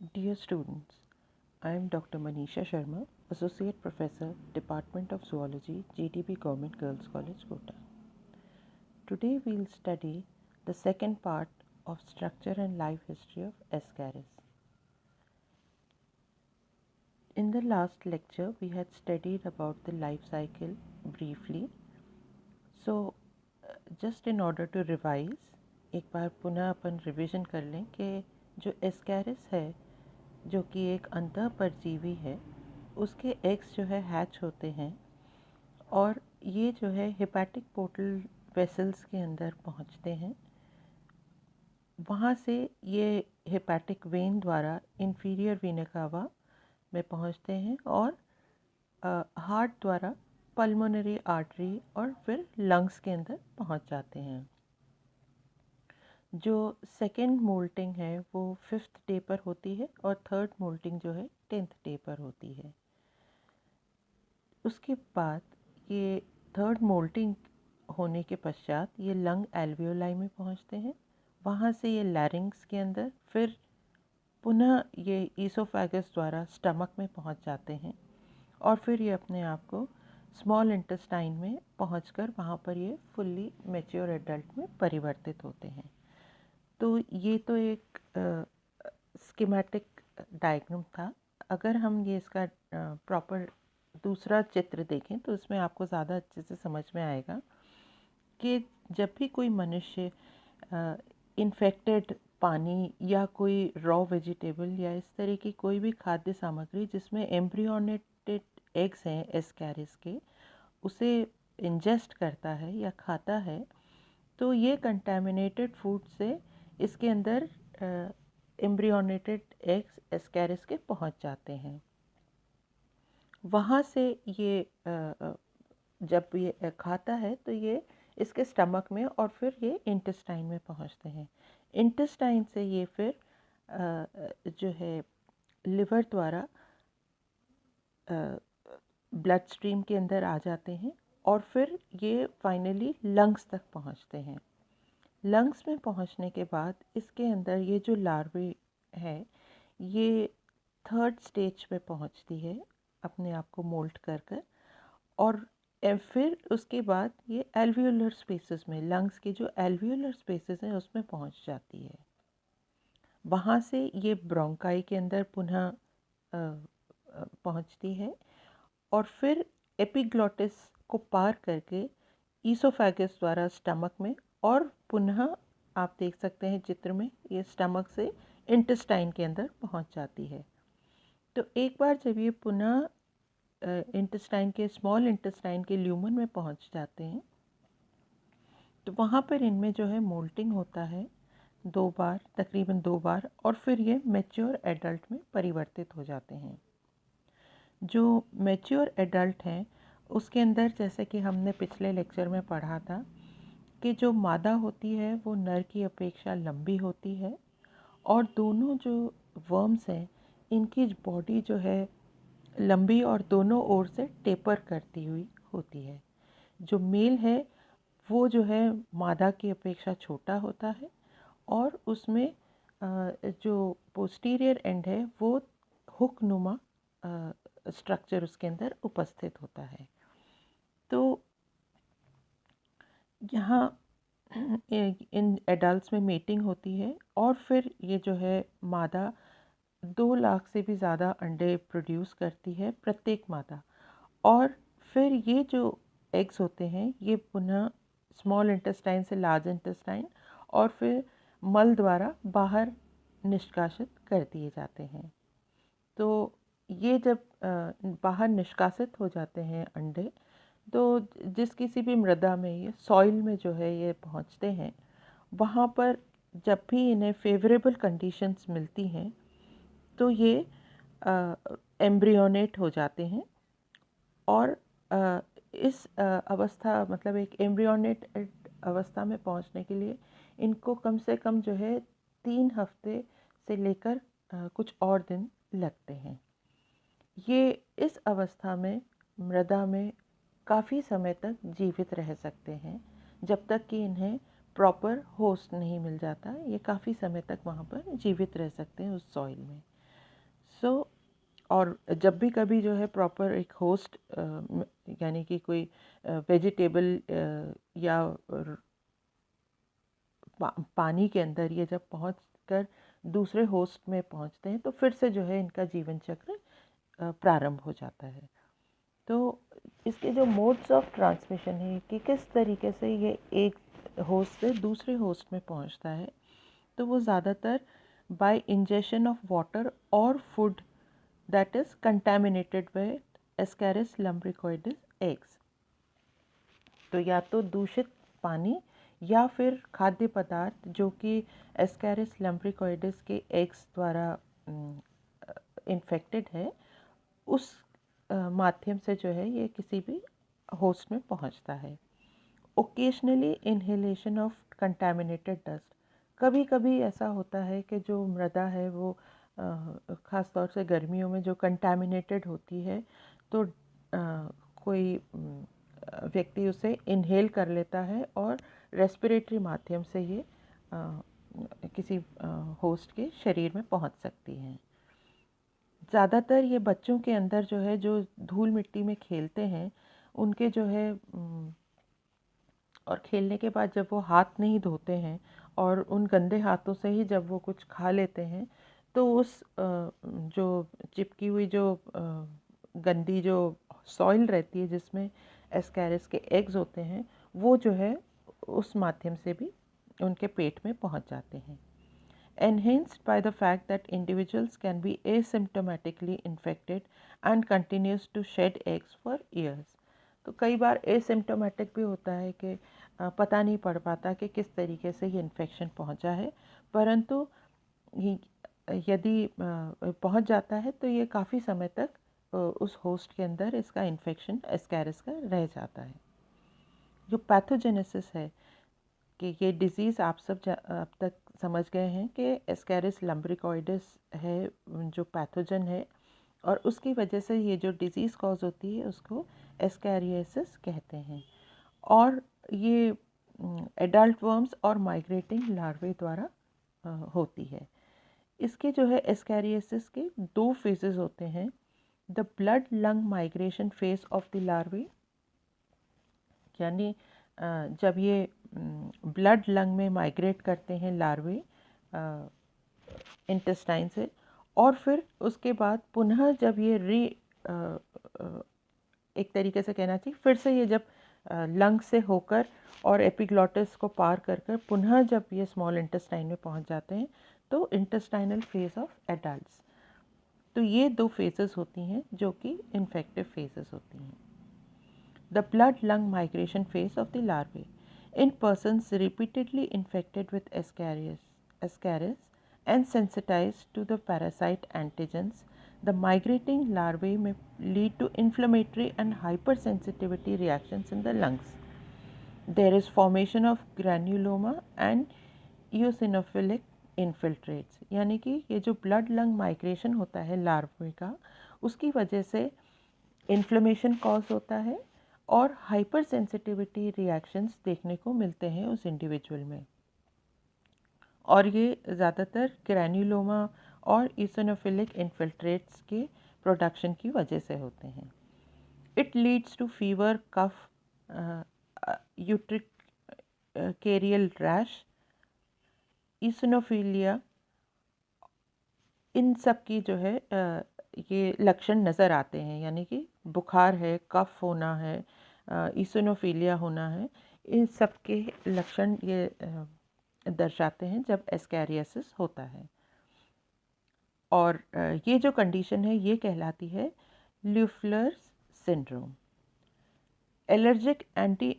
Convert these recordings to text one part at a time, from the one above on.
Dear students, I am Dr. Manisha Sharma, Associate Professor, Department of Zoology, GTB Government Girls College, Kota. Today we will study the second part of Structure and Life History of Ascaris. In the last lecture, we had studied about the life cycle briefly. So, just in order to revise, एक बार पुनः अपन revision कर लें कि जो Ascaris है, जो कि एक अंतःपरजीवी है, उसके एग्स जो है हैच होते हैं और ये जो है हेपेटिक पोर्टल वेसल्स के अंदर पहुंचते हैं। वहाँ से ये हेपेटिक वेन द्वारा इंफीरियर वीना कावा में पहुंचते हैं और हार्ट द्वारा पल्मोनरी आर्टरी और फिर लंग्स के अंदर पहुंच जाते हैं। जो सेकेंड मोल्टिंग है वो 5th डे पर होती है और थर्ड मोल्टिंग जो है 10th डे पर होती है। उसके बाद ये थर्ड मोल्टिंग होने के पश्चात ये लंग एल्वियोलाई में पहुंचते हैं। वहाँ से ये लैरिंग्स के अंदर फिर पुनः ये ईसोफेगस द्वारा स्टमक में पहुंच जाते हैं और फिर ये अपने आप को स्मॉल इंटेस्टाइन में पहुंचकर वहाँ पर ये फुल्ली मैच्योर एडल्ट में परिवर्तित होते हैं। तो ये तो एक स्कीमेटिक डायग्राम था। अगर हम ये इसका प्रॉपर दूसरा चित्र देखें तो इसमें आपको ज़्यादा अच्छे से समझ में आएगा कि जब भी कोई मनुष्य इन्फेक्टेड पानी या कोई रॉ वेजिटेबल या इस तरह की कोई भी खाद्य सामग्री जिसमें एम्ब्रियोनेटेड एग्स हैं एस्कैरिस के, उसे इंजेस्ट करता है या खाता है, तो ये कंटामिनेटेड फूड से इसके अंदर एम्ब्रियोनेटेड एग्स एस्कैरिस के पहुंच जाते हैं। वहाँ से ये जब ये खाता है तो ये इसके स्टमक में और फिर ये इंटेस्टाइन में पहुंचते हैं। इंटेस्टाइन से ये फिर जो है लिवर द्वारा ब्लड स्ट्रीम के अंदर आ जाते हैं और फिर ये फाइनली लंग्स तक पहुंचते हैं। लंग्स में पहुंचने के बाद इसके अंदर ये जो लार्वे है ये थर्ड स्टेज पे पहुंचती है अपने आप को मोल्ट कर कर और फिर उसके बाद ये एल्वियोलर स्पेसेस में लंग्स के जो एल्वियोलर स्पेसेस हैं उसमें पहुंच जाती है। वहाँ से ये ब्रोंकाई के अंदर पुनः पहुंचती है और फिर एपिग्लॉटिस को पार करके ईसोफेगस द्वारा स्टमक में और पुनः आप देख सकते हैं चित्र में ये स्टमक से इंटेस्टाइन के अंदर पहुंच जाती है। तो एक बार जब ये पुनः इंटेस्टाइन के स्मॉल इंटेस्टाइन के ल्यूमन में पहुंच जाते हैं तो वहाँ पर इनमें जो है मोल्टिंग होता है 2 बार, तकरीबन 2 बार, और फिर ये मैच्योर एडल्ट में परिवर्तित हो जाते हैं। जो मैच्योर एडल्ट हैं उसके अंदर जैसे कि हमने पिछले लेक्चर में पढ़ा था कि जो मादा होती है वो नर की अपेक्षा लंबी होती है और दोनों जो वर्म्स हैं इनकी बॉडी जो है लंबी और दोनों ओर से टेपर करती हुई होती है। जो मेल है वो जो है मादा की अपेक्षा छोटा होता है और उसमें जो पोस्टीरियर एंड है वो हुक नुमा स्ट्रक्चर उसके अंदर उपस्थित होता है। तो यहाँ इन एडल्ट्स में मेटिंग होती है और फिर ये जो है मादा 2 लाख से भी ज़्यादा अंडे प्रोड्यूस करती है प्रत्येक मादा और फिर ये जो एग्स होते हैं ये पुनः स्मॉल इंटेस्टाइन से लार्ज इंटेस्टाइन और फिर मल द्वारा बाहर निष्कासित कर दिए जाते हैं। तो ये जब बाहर निष्कासित हो जाते हैं अंडे, तो जिस किसी भी मृदा में ये सॉइल में जो है ये पहुंचते हैं, वहाँ पर जब भी इन्हें फेवरेबल कंडीशंस मिलती हैं तो ये एम्ब्रियोनेट हो जाते हैं और इस अवस्था मतलब एक एम्ब्रियोनेट अवस्था में पहुंचने के लिए इनको कम से कम जो है 3 हफ्ते से लेकर कुछ और दिन लगते हैं। ये इस अवस्था में मृदा में काफ़ी समय तक जीवित रह सकते हैं जब तक कि इन्हें प्रॉपर होस्ट नहीं मिल जाता। ये काफ़ी समय तक वहाँ पर जीवित रह सकते हैं उस सॉइल में। सो और जब भी कभी जो है प्रॉपर एक होस्ट यानी कि कोई वेजिटेबल या पानी के अंदर ये जब पहुँच कर दूसरे होस्ट में पहुँचते हैं तो फिर से जो है इनका जीवन चक्र प्रारंभ हो जाता है। तो इसके जो मोड्स ऑफ ट्रांसमिशन है कि किस तरीके से ये एक होस्ट से दूसरे होस्ट में पहुंचता है, तो वो ज़्यादातर बाय इंजेशन ऑफ वाटर और food that is contaminated with Ascaris lumbricoides eggs. तो या तो दूषित पानी या फिर खाद्य पदार्थ जो कि एस्केरिस लम्ब्रिकोइडिस के एग्स द्वारा इन्फेक्टेड है, उस माध्यम से जो है ये किसी भी होस्ट में पहुंचता है। Occasionally inhalation of contaminated dust, कभी कभी ऐसा होता है कि जो मृदा है वो ख़ास तौर से गर्मियों में जो कंटामिनेटेड होती है तो कोई व्यक्ति उसे इनहेल कर लेता है और रेस्पिरेटरी माध्यम से ये किसी होस्ट के शरीर में पहुंच सकती हैं। ज़्यादातर ये बच्चों के अंदर जो है जो धूल मिट्टी में खेलते हैं उनके जो है और खेलने के बाद जब वो हाथ नहीं धोते हैं और उन गंदे हाथों से ही जब वो कुछ खा लेते हैं तो उस जो चिपकी हुई जो गंदी जो सॉइल रहती है जिसमें एस्कैरिस के एग्स होते हैं वो जो है उस माध्यम से भी उनके पेट में पहुंच जाते हैं। Enhanced by the fact that individuals can be asymptomatically infected and continues to shed eggs for years. तो कई बार एसिम्टोमेटिक भी होता है कि पता नहीं पड़ पाता कि किस तरीके से ये इन्फेक्शन पहुंचा है, परंतु यदि पहुंच जाता है तो ये काफ़ी समय तक उस होस्ट के अंदर इसका इन्फेक्शन एस्कैरिस का रह जाता है। जो पैथोजेनेसिस है कि ये डिज़ीज़ आप सब अब तक समझ गए हैं कि एस्कैरिस लम्ब्रिकोइडिस है जो पैथोजन है और उसकी वजह से ये जो डिज़ीज़ कॉज होती है उसको एस्कैरियोसिस कहते हैं और ये एडल्ट वर्म्स और माइग्रेटिंग लार्वे द्वारा होती है। इसके जो है एस्कैरियोसिस के 2 फेजेस होते हैं। The blood lung migration phase of the larvae, यानी जब ये ब्लड लंग में माइग्रेट करते हैं लार्वे इंटेस्टाइन से, और फिर उसके बाद पुनः जब ये एक तरीके से कहना चाहिए फिर से ये जब लंग से होकर और एपिग्लॉटिस को पार कर कर पुनः जब ये स्मॉल इंटेस्टाइन में पहुंच जाते हैं तो इंटेस्टाइनल फेज ऑफ एडल्ट्स। तो ये 2 फेजेस होती हैं जो कि इन्फेक्टिव फेजेस होती हैं। The blood-lung migration phase of the larvae in persons repeatedly infected with Ascaris and sensitized to the parasite antigens. The migrating larvae may lead to inflammatory and hypersensitivity reactions in the lungs. There is formation of granuloma and eosinophilic infiltrates, यानी कि ये जो blood lung migration होता है लार्वे का उसकी वजह से इन्फ्लेमेशन कॉज होता है और हाइपर सेंसिटिविटी रिएक्शंस देखने को मिलते हैं उस इंडिविजुअल में, और ये ज़्यादातर ग्रैन्युलोमा और ईसोनोफिलिक इन्फिल्ट्रेट्स के प्रोडक्शन की वजह से होते हैं। It leads to fever, cough, urticarial rash, eosinophilia, इन सब की जो है ये लक्षण नज़र आते हैं, यानी कि बुखार है, कफ होना है, ईसोनोफिलिया होना है, इन सब के लक्षण ये दर्शाते हैं जब एस्कैरियोसिस होता है। और ये जो कंडीशन है ये कहलाती है Loeffler's syndrome. Allergic anti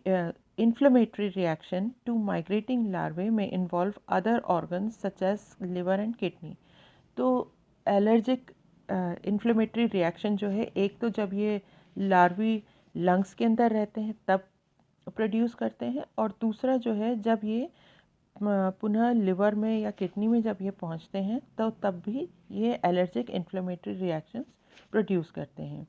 inflammatory reaction to migrating larvae may involve other organs such as liver and kidney. तो एलर्जिक इन्फ्लेमेटरी रिएक्शन जो है एक तो जब ये लार्वी लंग्स के अंदर रहते हैं तब प्रोड्यूस करते हैं, और दूसरा जो है जब ये पुनः लिवर में या किडनी में जब ये पहुंचते हैं तो तब भी ये एलर्जिक इन्फ्लेमेटरी रिएक्शंस प्रोड्यूस करते हैं।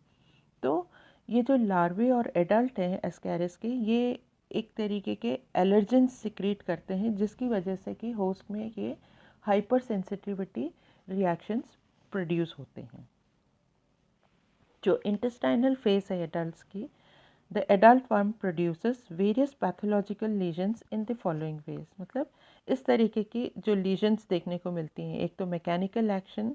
तो ये जो लार्वे और एडल्ट हैं एस्कैरिस के, ये एक तरीके के एलर्जेंस सिक्रीट करते हैं जिसकी वजह से कि होस्ट में ये हाइपर सेंसिटिविटी रिएक्शंस प्रोड्यूस होते हैं। जो इंटेस्टाइनल फेज है एडल्ट्स की, the adult worm produces various pathological lesions in the following veg. मतलब इस तरीके की जो लीजन्स देखने को मिलती हैं, एक तो mechanical action,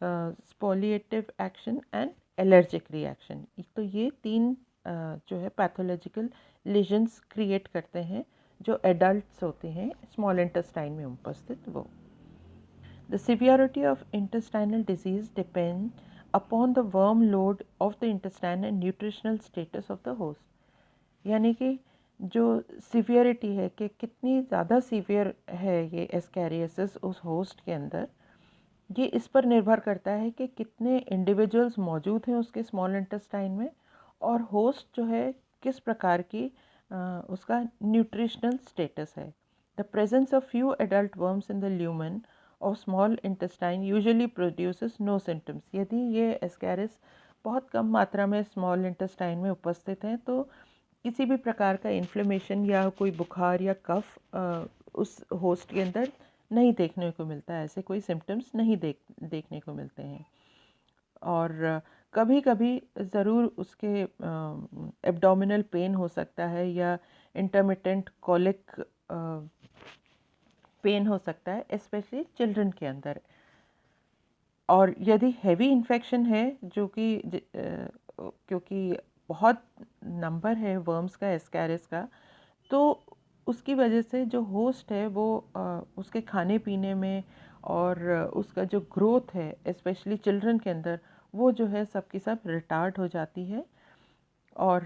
spoliative action and allergic reaction. तो ये तीन जो है पैथोलॉजिकल लीजन्स क्रिएट करते हैं जो एडल्ट्स होते हैं स्मॉल इंटेस्टाइन में उपस्थित वो। The severity of intestinal disease depends upon the worm load of the intestine and nutritional status of the host। यानी कि जो सीवियरिटी है कि कितनी ज़्यादा सीवियर है ये एस्कैरियोसिस उस होस्ट के अंदर, ये इस पर निर्भर करता है कि कितने इंडिविजुअल्स मौजूद हैं उसके स्मॉल इंटेस्टाइन में, और होस्ट जो है किस प्रकार की उसका न्यूट्रिशनल स्टेटस है। The presence of few adult worms in the lumen और small intestine usually produces no symptoms. यदि ये एस्कैरिस बहुत कम मात्रा में स्मॉल इंटेस्टाइन में उपस्थित हैं तो किसी भी प्रकार का इन्फ्लेमेशन या कोई बुखार या कफ उस होस्ट के अंदर नहीं देखने को मिलता है, ऐसे कोई सिम्टम्स नहीं देखने को मिलते हैं। और कभी कभी ज़रूर उसके एब्डोमिनल पेन हो सकता है या इंटरमिटेंट कॉलिक पेन हो सकता है, स्पेशली चिल्ड्रन के अंदर। और यदि हैवी इन्फेक्शन है जो कि क्योंकि बहुत नंबर है वर्म्स का एस्कैरिस का, तो उसकी वजह से जो होस्ट है वो उसके खाने पीने में और उसका जो ग्रोथ है स्पेशली चिल्ड्रन के अंदर, वो जो है सबकी सब रिटार्ड हो जाती है। और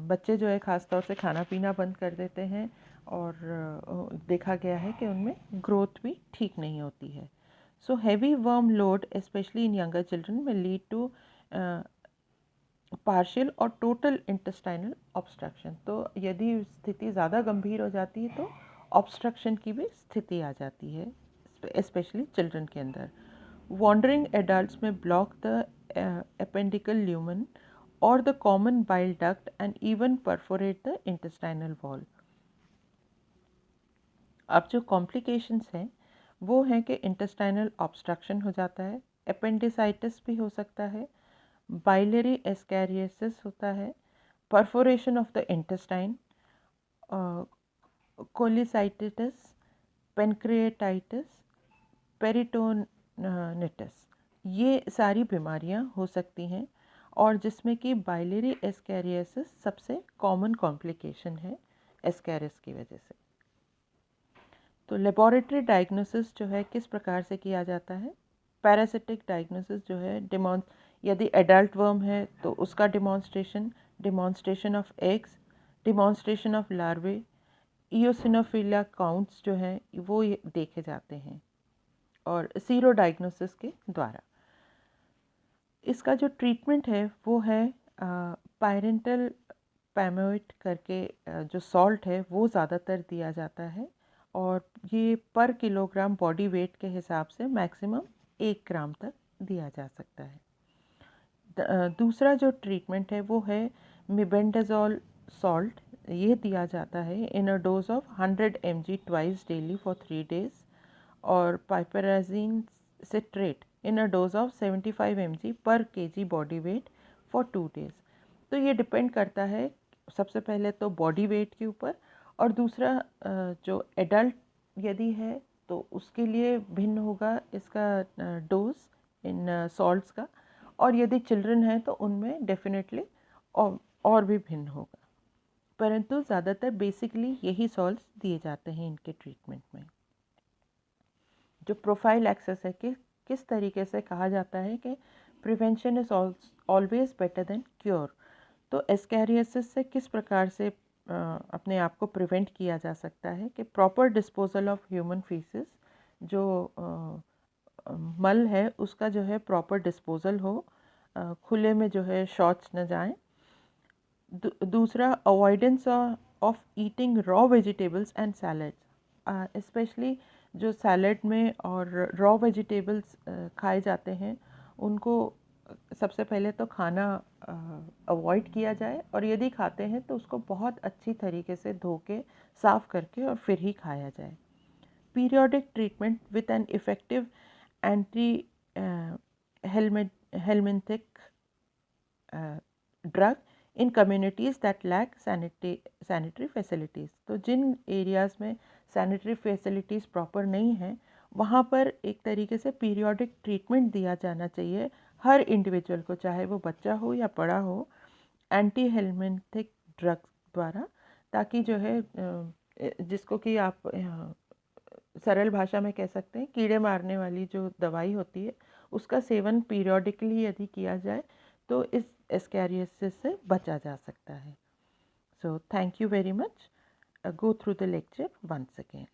बच्चे जो है ख़ास तौर से खाना पीना बंद कर देते हैं, और देखा गया है कि उनमें ग्रोथ भी ठीक नहीं होती है। So heavy worm load specially in younger children में लीड टू पार्शियल और टोटल इंटेस्टाइनल ऑब्स्ट्रक्शन। तो यदि स्थिति ज़्यादा गंभीर हो जाती है तो ऑब्स्ट्रक्शन की भी स्थिति आ जाती है, स्पेशली चिल्ड्रन के अंदर। वॉन्डरिंग एडल्ट्स में ब्लॉक द एपेंडिकल ल्यूमन और the common bile duct and even perforate the intestinal wall. अब जो कॉम्प्लिकेशंस हैं वो हैं कि इंटेस्टाइनल ऑब्स्ट्रक्शन हो जाता है, एपेंडिसाइटिस भी हो सकता है, बाइलरी एस्कैरियोसिस होता है, perforation of the intestine, cholecystitis, pancreatitis, peritonitis, ये सारी बीमारियां हो सकती हैं, और जिसमें कि बाइलरी एस्कैरियोसिस सबसे कॉमन कॉम्प्लिकेशन है एस्कैरिस की वजह से। तो लेबोरेटरी डायग्नोसिस जो है किस प्रकार से किया जाता है? पैरासिटिक डायग्नोसिस जो है यदि एडल्ट वर्म है तो उसका demonstration of eggs, demonstration of larvae, इयोसिनोफिलिया counts जो हैं वो देखे जाते हैं, और सीरो डायग्नोसिस के द्वारा। इसका जो ट्रीटमेंट है वो है पायरेंटल पैमोइट करके जो सॉल्ट है वो ज़्यादातर दिया जाता है, और ये पर किलोग्राम बॉडी वेट के हिसाब से मैक्सिमम 1 ग्राम तक दिया जा सकता है। दूसरा जो ट्रीटमेंट है वो है मिबेंडाजोल सॉल्ट। ये दिया जाता है in a dose of 100 mg twice daily for 3 days, और piperazine citrate in a dose of 75 mg पर kg body weight for 2 days। तो ये डिपेंड करता है सबसे पहले तो बॉडी वेट के ऊपर, और दूसरा जो एडल्ट यदि है तो उसके लिए भिन्न होगा इसका डोज इन सॉल्ट्स का, और यदि चिल्ड्रन है तो उनमें डेफिनेटली और भी भिन्न होगा, परंतु ज़्यादातर बेसिकली यही सॉल्ट्स दिए जाते हैं इनके ट्रीटमेंट में। जो प्रोफाइल एक्सेस है कि किस तरीके से कहा जाता है कि prevention is always better than cure. तो एस्कैरियोसिस से किस प्रकार से अपने आप को प्रिवेंट किया जा सकता है कि proper disposal of human faeces, जो मल है उसका जो है प्रॉपर डिस्पोजल हो, खुले में जो है शौच न जाएं। दूसरा avoidance of eating raw vegetables and salads, specially जो सैलड में और रॉ वेजिटेबल्स खाए जाते हैं उनको सबसे पहले तो खाना अवॉइड किया जाए, और यदि खाते हैं तो उसको बहुत अच्छी तरीके से धो के साफ़ करके और फिर ही खाया जाए। Periodic treatment with an effective anti helminthic drug in communities that lack sanitary facilities। तो जिन एरियाज़ में सैनिटरी फैसिलिटीज़ प्रॉपर नहीं हैं वहाँ पर एक तरीके से पीरियोडिक ट्रीटमेंट दिया जाना चाहिए हर इंडिविजुअल को, चाहे वो बच्चा हो या बड़ा हो, एंटी हेलमिंथिक ड्रग्स द्वारा, ताकि जो है जिसको कि आप सरल भाषा में कह सकते हैं कीड़े मारने वाली जो दवाई होती है उसका सेवन पीरियोडिकली यदि किया जाए तो इस एस्कैरियोसिस से बचा जा सकता है। So thank you very much. Go through the lecture once again.